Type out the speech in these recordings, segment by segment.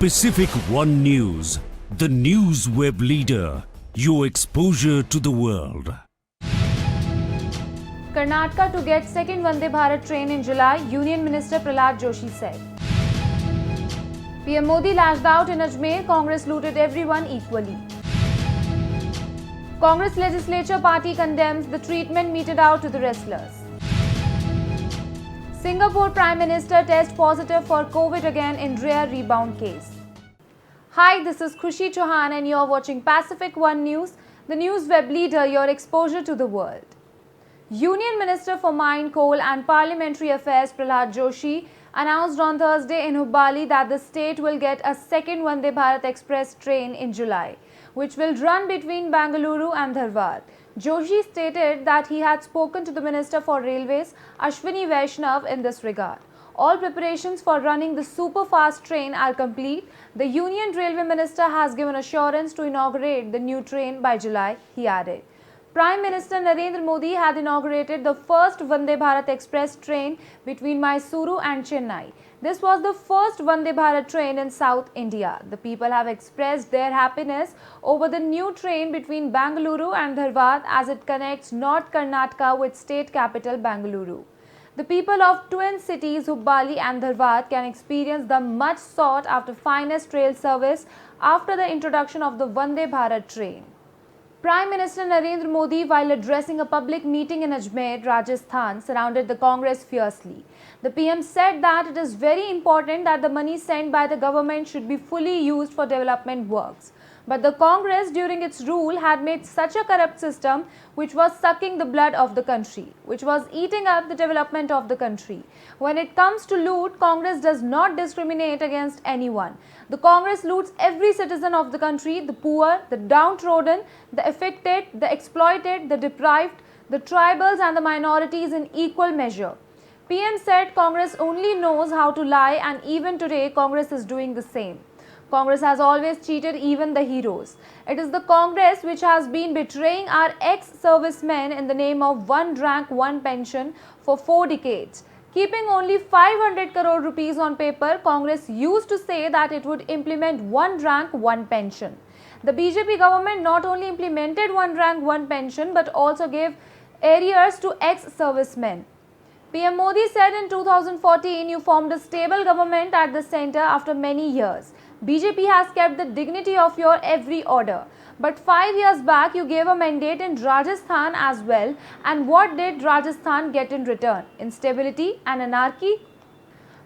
Pacific One News, the news web leader, your exposure to the world. Karnataka to get second Vande Bharat train in July, Union Minister Prahlad Joshi said. PM Modi lashed out in Ajmer, Congress looted everyone equally. Congress legislature party condemns the treatment meted out to the wrestlers. Singapore Prime Minister tests positive for COVID again in rare rebound case. Hi, this is Khushi Chauhan and you're watching Pacific One News, the news web leader, your exposure to the world. Union Minister for Mine, Coal and Parliamentary Affairs Prahlad Joshi announced on Thursday in Hubballi that the state will get a second Vande Bharat Express train in July, which will run between Bengaluru and Dharwad. Joshi stated that he had spoken to the Minister for Railways, Ashwini Vaishnav, in this regard. All preparations for running the super-fast train are complete. The Union Railway Minister has given assurance to inaugurate the new train by July, he added. Prime Minister Narendra Modi had inaugurated the first Vande Bharat Express train between Mysuru and Chennai. This was the first Vande Bharat train in South India. The people have expressed their happiness over the new train between Bengaluru and Dharwad as it connects North Karnataka with state capital Bengaluru. The people of twin cities Hubballi and Dharwad can experience the much sought after finest rail service after the introduction of the Vande Bharat train. Prime Minister Narendra Modi, while addressing a public meeting in Ajmer, Rajasthan, surrounded the Congress fiercely. The PM said that it is very important that the money sent by the government should be fully used for development works. But the Congress during its rule had made such a corrupt system which was sucking the blood of the country, which was eating up the development of the country. When it comes to loot, Congress does not discriminate against anyone. The Congress loots every citizen of the country, the poor, the downtrodden, the affected, the exploited, the deprived, the tribals and the minorities in equal measure. PM said Congress only knows how to lie, and even today Congress is doing the same. Congress has always cheated even the heroes. It is the Congress which has been betraying our ex-servicemen in the name of one rank, one pension for 4 decades. Keeping only 500 crore rupees on paper, Congress used to say that it would implement one rank, one pension. The BJP government not only implemented one rank, one pension but also gave arrears to ex-servicemen. PM Modi said in 2014 you formed a stable government at the centre after many years. BJP has kept the dignity of your every order. But 5 years back you gave a mandate in Rajasthan as well, and what did Rajasthan get in return? Instability and anarchy?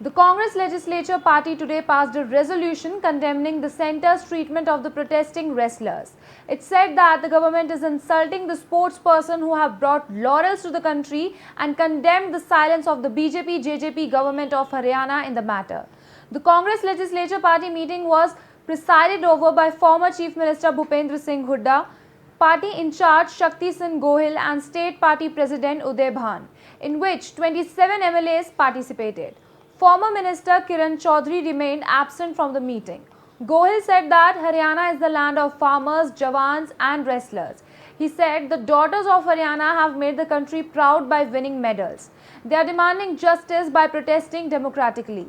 The Congress legislature party today passed a resolution condemning the centre's treatment of the protesting wrestlers. It said that the government is insulting the sportsperson who have brought laurels to the country and condemned the silence of the BJP-JJP government of Haryana in the matter. The Congress legislature party meeting was presided over by former Chief Minister Bhupendra Singh Hooda, party in charge Shakti Singh Gohil and State Party President Uday Bhan, in which 27 MLAs participated. Former Minister Kiran Chaudhary remained absent from the meeting. Gohil said that Haryana is the land of farmers, jawans and wrestlers. He said the daughters of Haryana have made the country proud by winning medals. They are demanding justice by protesting democratically.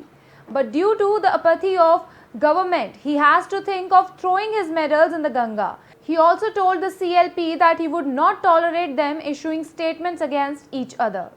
But due to the apathy of government, he has to think of throwing his medals in the Ganga. He also told the CLP that he would not tolerate them issuing statements against each other.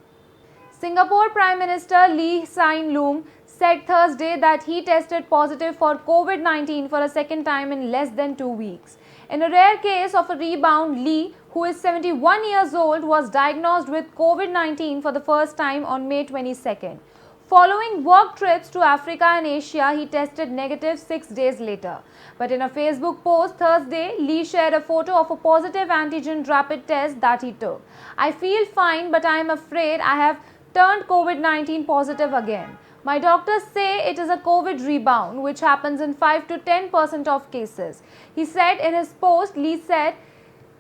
Singapore Prime Minister Lee Hsien Loong said Thursday that he tested positive for COVID-19 for a second time in less than 2 weeks. In a rare case of a rebound, Lee, who is 71 years old, was diagnosed with COVID-19 for the first time on May 22nd. Following work trips to Africa and Asia, he tested negative 6 days later. But in a Facebook post Thursday, Lee shared a photo of a positive antigen rapid test that he took. I feel fine, but I am afraid I have turned COVID-19 positive again. My doctors say it is a COVID rebound, which happens in 5 to 10% of cases. He said in his post, Lee said,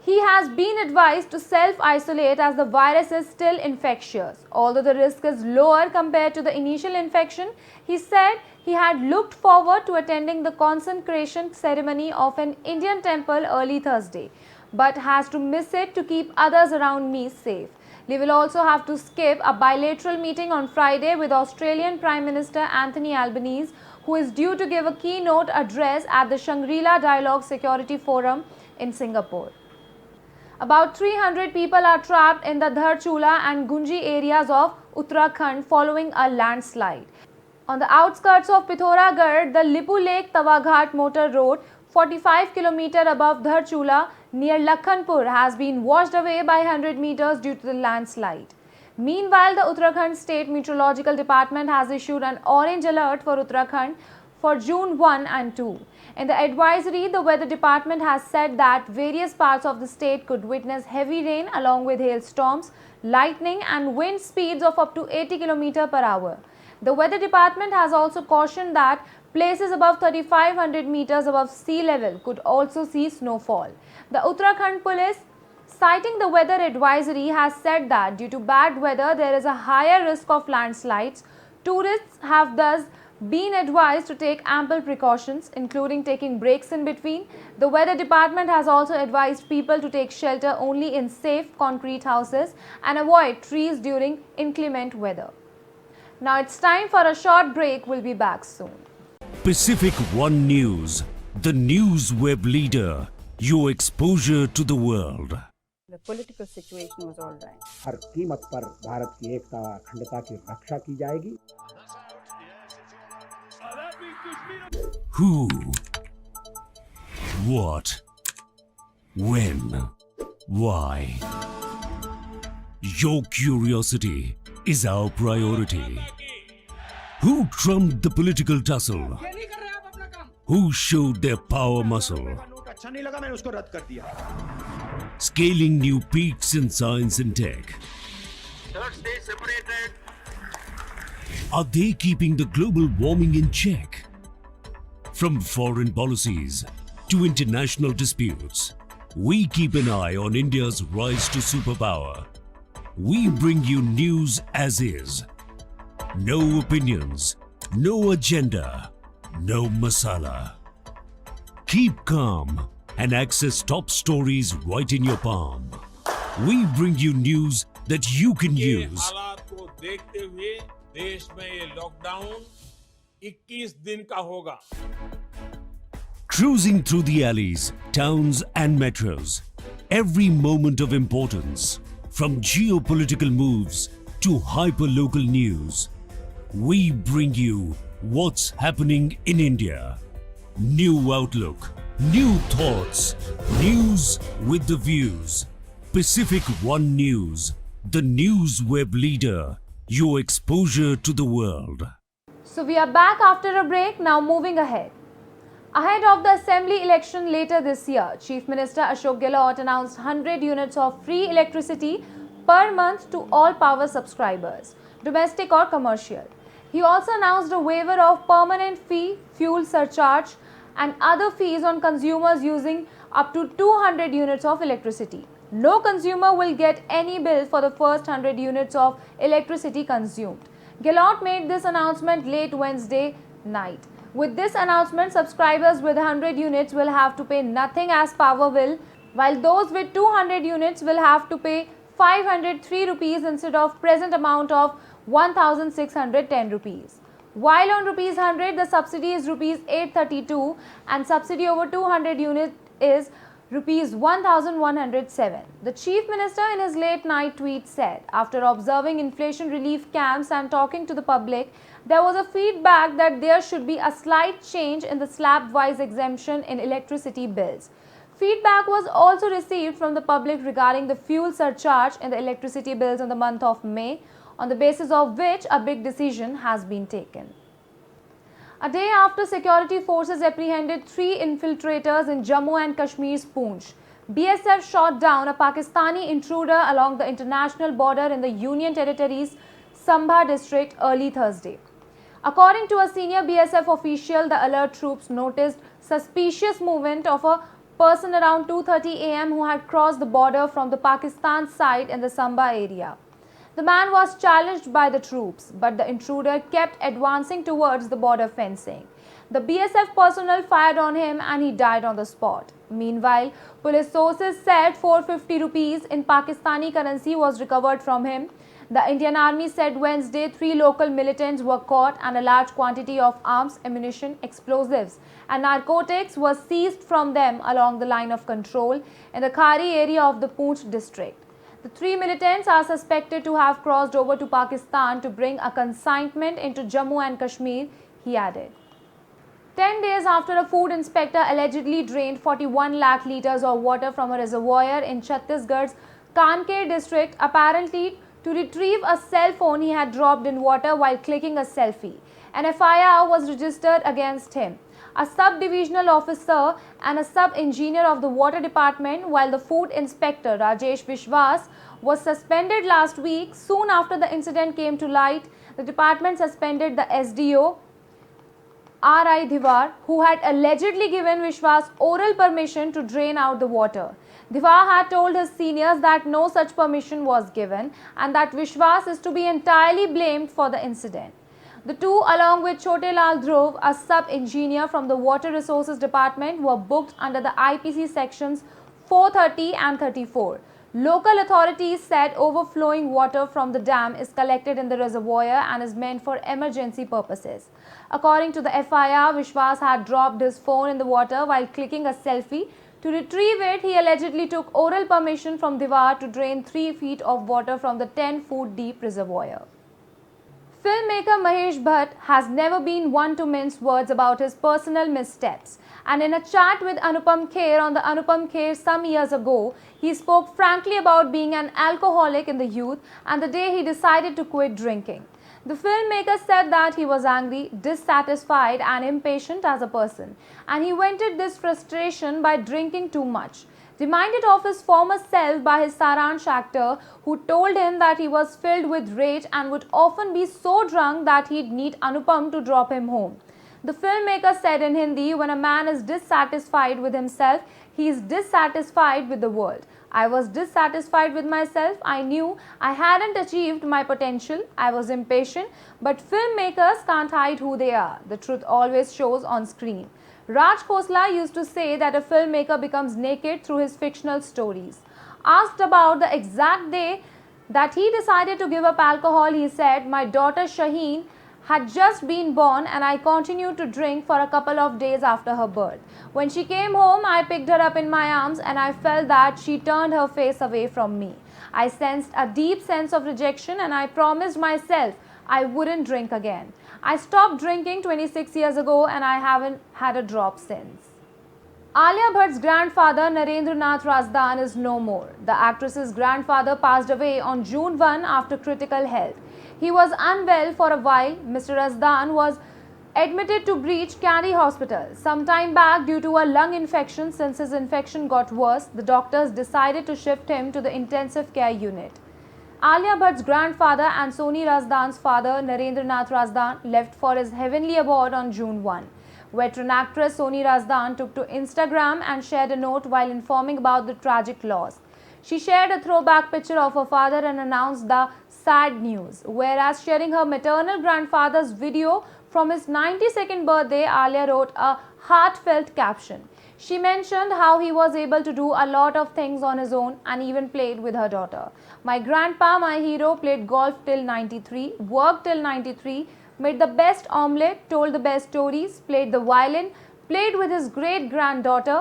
he has been advised to self-isolate as the virus is still infectious. Although the risk is lower compared to the initial infection, he said he had looked forward to attending the consecration ceremony of an Indian temple early Thursday, but has to miss it to keep others around me safe. Lee will also have to skip a bilateral meeting on Friday with Australian Prime Minister Anthony Albanese, who is due to give a keynote address at the Shangri-La Dialogue Security Forum in Singapore. About 300 people are trapped in the Dharchula and Gunji areas of Uttarakhand following a landslide. On the outskirts of Pithoragarh, the Lipu Lake Tawaghat Motor Road, 45 km above Dharchula near Lakhanpur, has been washed away by 100 meters due to the landslide. Meanwhile, the Uttarakhand State Meteorological Department has issued an orange alert for Uttarakhand for June 1 and 2. In the advisory, the weather department has said that various parts of the state could witness heavy rain along with hailstorms, lightning and wind speeds of up to 80 km per hour. The weather department has also cautioned that places above 3,500 meters above sea level could also see snowfall. The Uttarakhand police, citing the weather advisory, has said that due to bad weather there is a higher risk of landslides. Tourists have thus been advised to take ample precautions, including taking breaks in between. The weather department has also advised people to take shelter only in safe concrete houses and avoid trees during inclement weather. Now it's time for a short break. We'll be back soon. Pacific One News, the news web leader, your exposure to the world. The political situation was all right. हर कीमत पर भारत की एकता अखंडता की रक्षा की जाएगी. Who? What? When? Why? Your curiosity is our priority. Who trumped the political tussle? Who showed their power muscle? अच्छा नहीं लगा, मैंने उसको रद्द कर दिया. Scaling new peaks in science and tech. Third stage separated. Are they keeping the global warming in check? From foreign policies to international disputes, we keep an eye on India's rise to superpower. We bring you news as is. No opinions, no agenda, no masala. Keep calm and access top stories right in your palm. We bring you news that you can use. हालात को देखते हुए देश में ये lockdown 21 दिन का होगा. Cruising through the alleys, towns and metros. Every moment of importance, from geopolitical moves to hyper-local news. We bring you what's happening in India. New outlook, new thoughts, news with the views. Pacific One News, the news web leader, your exposure to the world. So we are back after a break. Now moving ahead. Ahead of the assembly election later this year, Chief Minister Ashok Gehlot announced 100 units of free electricity per month to all power subscribers, domestic or commercial. He also announced a waiver of permanent fee, fuel surcharge and other fees on consumers using up to 200 units of electricity. No consumer will get any bill for the first 100 units of electricity consumed. Gehlot made this announcement late Wednesday night. With this announcement, subscribers with 100 units will have to pay nothing as power bill, while those with 200 units will have to pay 503 rupees instead of present amount of 1610 rupees. While on rupees 100, the subsidy is rupees 832 and subsidy over 200 units is rupees 1107. The Chief Minister in his late night tweet said, after observing inflation relief camps and talking to the public, there was a feedback that there should be a slight change in the slab-wise exemption in electricity bills. Feedback was also received from the public regarding the fuel surcharge in the electricity bills in the month of May, on the basis of which a big decision has been taken. A day after security forces apprehended 3 infiltrators in Jammu and Kashmir's Poonch, BSF shot down a Pakistani intruder along the international border in the Union Territory's Sambha district early Thursday. According to a senior BSF official, the alert troops noticed suspicious movement of a person around 2:30 am who had crossed the border from the Pakistan side in the Sambha area. The man was challenged by the troops, but the intruder kept advancing towards the border fencing. The BSF personnel fired on him and he died on the spot. Meanwhile, police sources said 450 rupees in Pakistani currency was recovered from him. The Indian Army said Wednesday 3 local militants were caught and a large quantity of arms, ammunition, explosives and narcotics was seized from them along the line of control in the Khari area of the Poonch district. The 3 militants are suspected to have crossed over to Pakistan to bring a consignment into Jammu and Kashmir, he added. 10 days after a food inspector allegedly drained 41 lakh litres of water from a reservoir in Chhattisgarh's Kanker district, apparently to retrieve a cell phone he had dropped in water while clicking a selfie. An FIR was registered against him, a sub-divisional officer and a sub-engineer of the water department, while the food inspector Rajesh Vishwas was suspended last week. Soon after the incident came to light, the department suspended the SDO R.I. Dhivar, who had allegedly given Vishwas oral permission to drain out the water. Dhivar had told his seniors that no such permission was given and that Vishwas is to be entirely blamed for the incident. The two, along with Chote Lal Dhruv, a sub-engineer from the Water Resources Department, were booked under the IPC sections 430 and 34. Local authorities said overflowing water from the dam is collected in the reservoir and is meant for emergency purposes. According to the FIR, Vishwas had dropped his phone in the water while clicking a selfie. To retrieve it, he allegedly took oral permission from Dhivar to drain 3 feet of water from the 10-foot deep reservoir. Filmmaker Mahesh Bhatt has never been one to mince words about his personal missteps. And in a chat with Anupam Kher on the Anupam Kher some years ago, he spoke frankly about being an alcoholic in the youth and the day he decided to quit drinking. The filmmaker said that he was angry, dissatisfied and impatient as a person, and he vented this frustration by drinking too much. Reminded of his former self by his Saransh actor, who told him that he was filled with rage and would often be so drunk that he'd need Anupam to drop him home. The filmmaker said in Hindi, when a man is dissatisfied with himself, he is dissatisfied with the world. I was dissatisfied with myself. I knew I hadn't achieved my potential. I was impatient, but filmmakers can't hide who they are. The truth always shows on screen. Raj Khosla used to say that a filmmaker becomes naked through his fictional stories. Asked about the exact day that he decided to give up alcohol, he said, "My daughter Shaheen had just been born and I continued to drink for a couple of days after her birth. When she came home, I picked her up in my arms and I felt that she turned her face away from me. I sensed a deep sense of rejection and I promised myself I wouldn't drink again. I stopped drinking 26 years ago and I haven't had a drop since." Alia Bhatt's grandfather Narendra Nath Razdan is no more. The actress's grandfather passed away on June 1 after critical health. He was unwell for a while. Mr. Razdan was admitted to Breach Candy Hospital. Some time back, due to a lung infection, since his infection got worse, the doctors decided to shift him to the intensive care unit. Alia Bhatt's grandfather and Soni Razdan's father, Narendra Nath Razdan, left for his heavenly abode on June 1. Veteran actress Soni Razdan took to Instagram and shared a note while informing about the tragic loss. She shared a throwback picture of her father and announced the sad news. Whereas sharing her maternal grandfather's video from his 92nd birthday, Alia wrote a heartfelt caption. She mentioned how he was able to do a lot of things on his own and even played with her daughter. "My grandpa, my hero, played golf till 93, worked till 93, made the best omelette, told the best stories, played the violin, played with his great-granddaughter,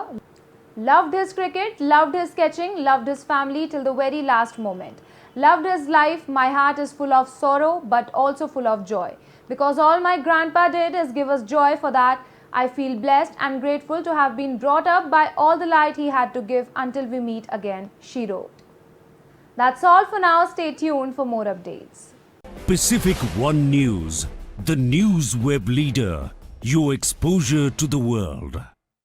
loved his cricket, loved his sketching, loved his family till the very last moment. Loved his life. My heart is full of sorrow but also full of joy. Because all my grandpa did is give us joy. For that, I feel blessed and grateful to have been brought up by all the light he had to give until we meet again," she wrote. That's all for now. Stay tuned for more updates. Pacific One News, the news web leader. Your exposure to the world.